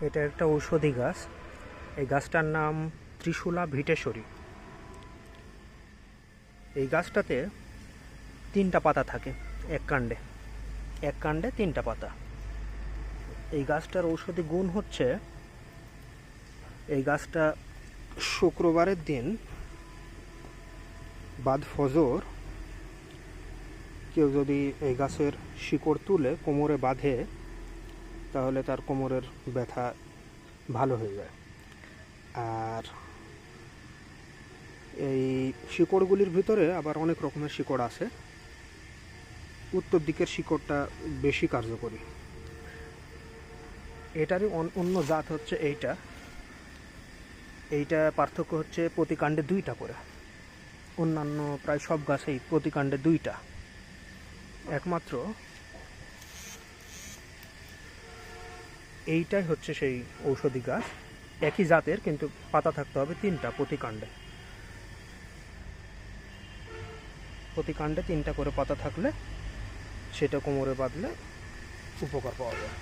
এটা একটা ঔষধি গাছ। এই গাছটার নাম ত্রিশূলা ভিটেশ্বরী। এই গাছটাতে 3টা পাতা থাকে এক কাণ্ডে, এক কাণ্ডে 3টা পাতা। এই গাছটার ঔষধি গুণ হচ্ছে, এই গাছটা শুক্রবারের দিন বাদ ফজর কেউ যদি এই গাছের শিকড় তুলে কোমরে বাঁধে, তাহলে তার কোমরের ব্যথা ভালো হয়ে যায়। আর এই শিকড়গুলির ভিতরে আবার অনেক রকমের শিকড় আছে। উত্তর দিকের শিকড়টা বেশি কার্যকরী। এটারই অন্য জাত হচ্ছে এইটা। এইটা পার্থক্য হচ্ছে প্রতি কাণ্ডে 2টা করে। অন্যান্য প্রায় সব গাছেই প্রতি কাণ্ডে 2টা। একমাত্র এইটাই হচ্ছে সেই ঔষধি গাছ, একই জাতের, কিন্তু পাতা থাকতে হবে 3টা প্রতি কাণ্ডে। প্রতি কাণ্ডে 3টা করে পাতা থাকলে সেটা কোমরে বাঁধলে উপকার পাওয়া যায়।